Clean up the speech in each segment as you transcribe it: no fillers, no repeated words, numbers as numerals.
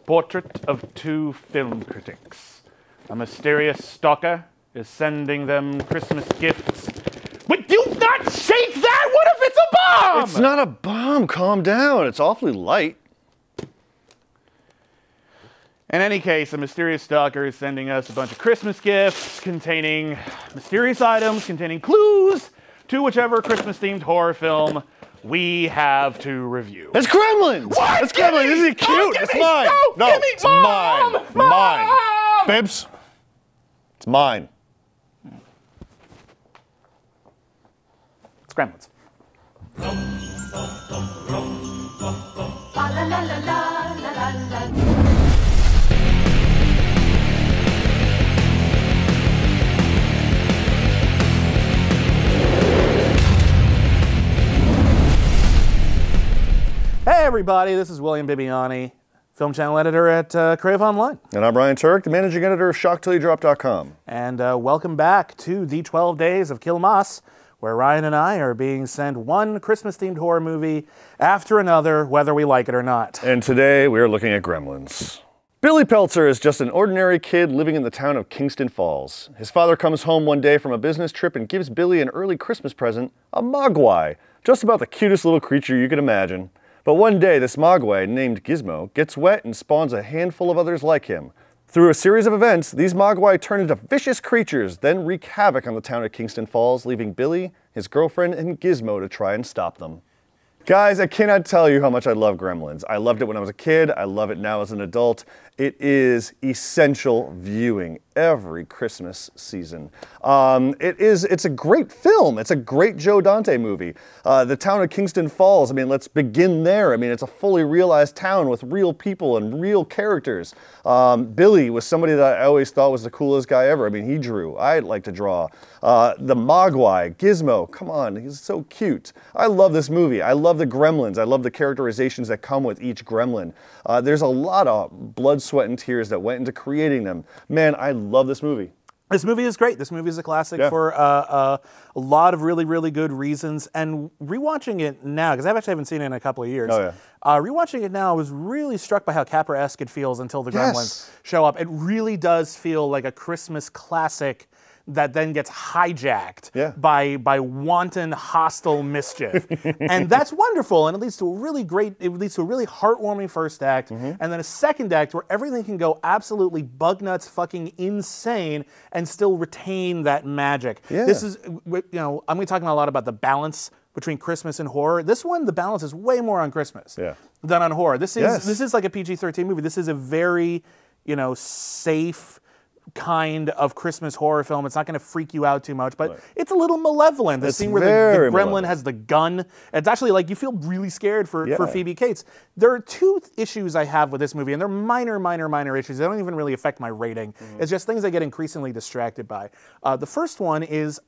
Portrait of two film critics. A mysterious stalker is sending them Christmas gifts. But do not shake that! What if it's a bomb? It's not a bomb. Calm down. It's awfully light. In any case, a mysterious stalker is sending us a bunch of Christmas gifts containing mysterious items, containing clues to whichever Christmas-themed horror film we have to review. It's Gremlins! What? It's Gremlins! Isn't it cute? It's mine! No, it's mine! Mine! Bibbs, it's mine. It's Gremlins. Hey everybody, this is William Bibbiani, film channel editor at CraveOnline. And I'm Brian Turek, the managing editor of SHOCKTILLYOUDROP.com. And welcome back to the 12 Days of Killmas, where Ryan and I are being sent one Christmas-themed horror movie after another, whether we like it or not. And today we are looking at Gremlins. Billy Peltzer is just an ordinary kid living in the town of Kingston Falls. His father comes home one day from a business trip and gives Billy an early Christmas present, a mogwai, just about the cutest little creature you could imagine. But one day, this mogwai, named Gizmo, gets wet and spawns a handful of others like him. Through a series of events, these mogwai turn into vicious creatures, then wreak havoc on the town of Kingston Falls, leaving Billy, his girlfriend, and Gizmo to try and stop them. Guys, I cannot tell you how much I love Gremlins. I loved it when I was a kid, I love it now as an adult. It is essential viewing every Christmas season. It's a great film. It's a great Joe Dante movie. The town of Kingston Falls, I mean, let's begin there. I mean, it's a fully realized town with real people and real characters. Billy was somebody that I always thought was the coolest guy ever. I mean, he drew. I'd like to draw. The Mogwai, Gizmo, come on, he's so cute. I love this movie. I love the Gremlins. I love the characterizations that come with each Gremlin. There's a lot of blood, sweat, and tears that went into creating them. Man, I love this movie. This movie is great. This movie is a classic for a lot of really, really good reasons. And rewatching it now, because I actually haven't seen it in a couple of years. Oh, yeah. Rewatching it now, I was really struck by how Capra-esque it feels until the Gremlins show up. It really does feel like a Christmas classic that then gets hijacked by wanton, hostile mischief. And that's wonderful, and it leads to a really heartwarming first act, and then a second act where everything can go absolutely bug nuts fucking insane and still retain that magic. This is, you know, I'm going to talk a lot about the balance between Christmas and horror. This one, the balance is way more on Christmas than on horror. This is like a PG-13 movie. This is a very, you know, safe kind of Christmas horror film. It's not going to freak you out too much, but it's a little malevolent. The scene where the gremlin has the gun, it's actually like you feel really scared for Phoebe Cates. There are two issues I have with this movie, and they're minor issues. They don't even really affect my rating. It's just things I get increasingly distracted by. The first one is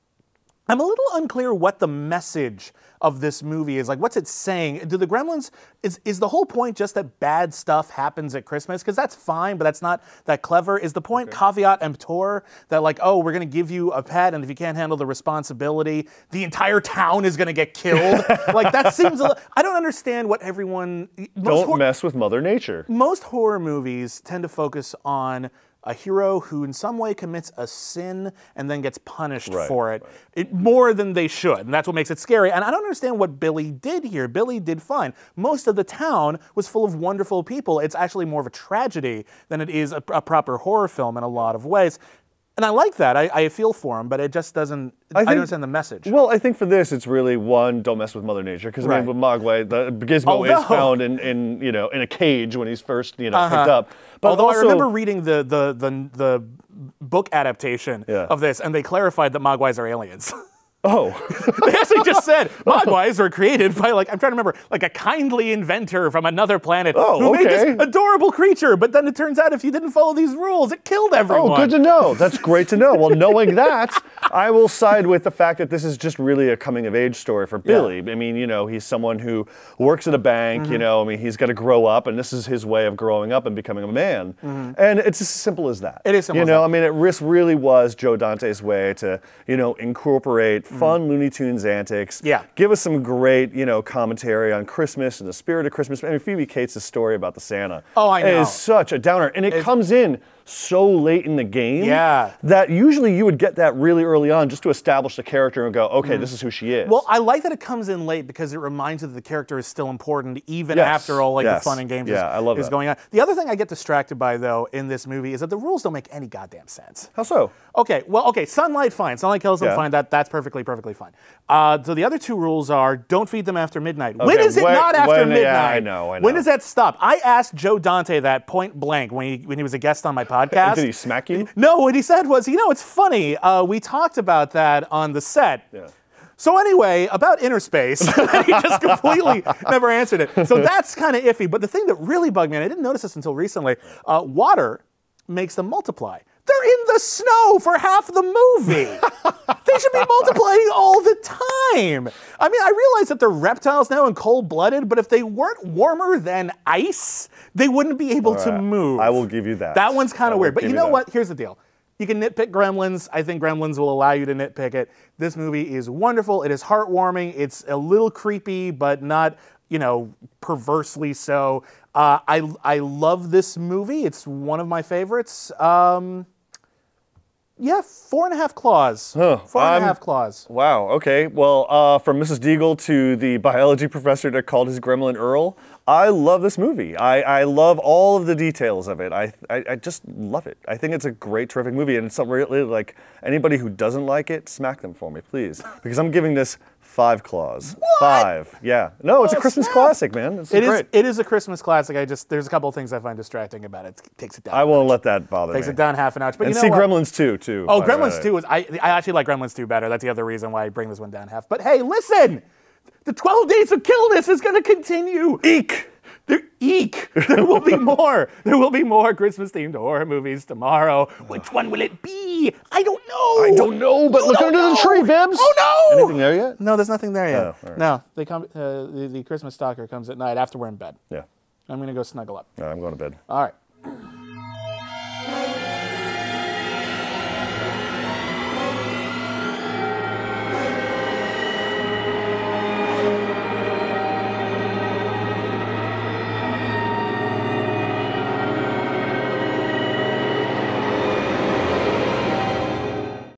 I'm a little unclear what the message of this movie is. Like, what's it saying? Do the Gremlins, is the whole point just that bad stuff happens at Christmas? Because that's fine, but that's not that clever. Is the point caveat emptor, that like, oh, we're going to give you a pet, and if you can't handle the responsibility, the entire town is going to get killed? Like, that seems I don't understand what everyone... Don't mess with Mother Nature. Most horror movies tend to focus on a hero who in some way commits a sin and then gets punished for it, more than they should. And that's what makes it scary. And I don't understand what Billy did here. Billy did fine. Most of the town was full of wonderful people. It's actually more of a tragedy than it is a proper horror film in a lot of ways. And I like that. I feel for him, but it just doesn't, I don't understand the message. Well, I think for this, it's really, one, don't mess with Mother Nature. Because I mean, with Mogwai, the Gizmo is found in you know, in a cage when he's first, you know, picked up. But although also, I remember reading the book adaptation of this, and they clarified that Mogwais are aliens. Oh. They actually just said Mogwais were created by, like, I'm trying to remember, like a kindly inventor from another planet who made this adorable creature. But then it turns out if you didn't follow these rules, it killed everyone. Oh, good to know. That's great to know. Well, knowing that, I will side with the fact that this is just really a coming-of-age story for Billy. I mean, you know, he's someone who works at a bank, you know, I mean, he's got to grow up, and this is his way of growing up and becoming a man. And it's as simple as that. It is simple as that. I mean, it really was Joe Dante's way to, you know, incorporate fun Looney Tunes antics. Yeah. Give us some great, you know, commentary on Christmas and the spirit of Christmas. I mean, Phoebe Cates' story about the Santa. Oh, I know. It is such a downer. And it comes in so late in the game that usually you would get that really early on just to establish the character and go, okay, this is who she is. Well, I like that it comes in late because it reminds you that the character is still important even after all the fun and games is going on. The other thing I get distracted by, though, in this movie is that the rules don't make any goddamn sense. How so? Okay, well, sunlight, fine. Sunlight kills them, fine. That's perfectly fine. So the other two rules are don't feed them after midnight. Okay, when is it not after midnight? Yeah, I know. When does that stop? I asked Joe Dante that point blank when he was a guest on my podcast. Did he smack you? No, what he said was, you know, it's funny. We talked about that on the set. Yeah. So anyway, about inner space, he just completely never answered it. So that's kind of iffy. But the thing that really bugged me, and I didn't notice this until recently, water makes them multiply. They're in the snow for half the movie. They should be multiplying all the time. I mean, I realize that they're reptiles now and cold-blooded, but if they weren't warmer than ice, they wouldn't be able to move. I will give you that. That one's kind of weird. But you know what? Here's the deal. You can nitpick Gremlins. I think Gremlins will allow you to nitpick it. This movie is wonderful. It is heartwarming. It's a little creepy, but not, you know, perversely so. I love this movie. It's one of my favorites. Yeah, 4.5 claws. Huh. 4.5 claws. Wow, okay. Well, from Mrs. Deagle to the biology professor that called his gremlin Earl, I love this movie. I love all of the details of it. I just love it. I think it's a great, terrific movie, and it's something really, like, anybody who doesn't like it, smack them for me, please. Because I'm giving this 5 claws. What? 5. Yeah. No, it's a Christmas classic, man. It's great. It is a Christmas classic. There's a couple of things I find distracting about it. It takes it down. I won't let that bother me. Takes it down half a notch. But and you know see what? Gremlins 2, too. Oh, Gremlins 2 is, I actually like Gremlins 2 better. That's the other reason why I bring this one down half. But hey, listen! The 12 Days of Killmas is going to continue. Eek! There will be more. There will be more Christmas-themed horror movies tomorrow. Which one will it be? I don't know. I don't know, but look under the tree, Bibbs. Oh, no. Anything there yet? No, there's nothing there yet. Oh, right. No, they come. The Christmas stalker comes at night after we're in bed. Yeah. I'm going to go snuggle up. All right, I'm going to bed. All right.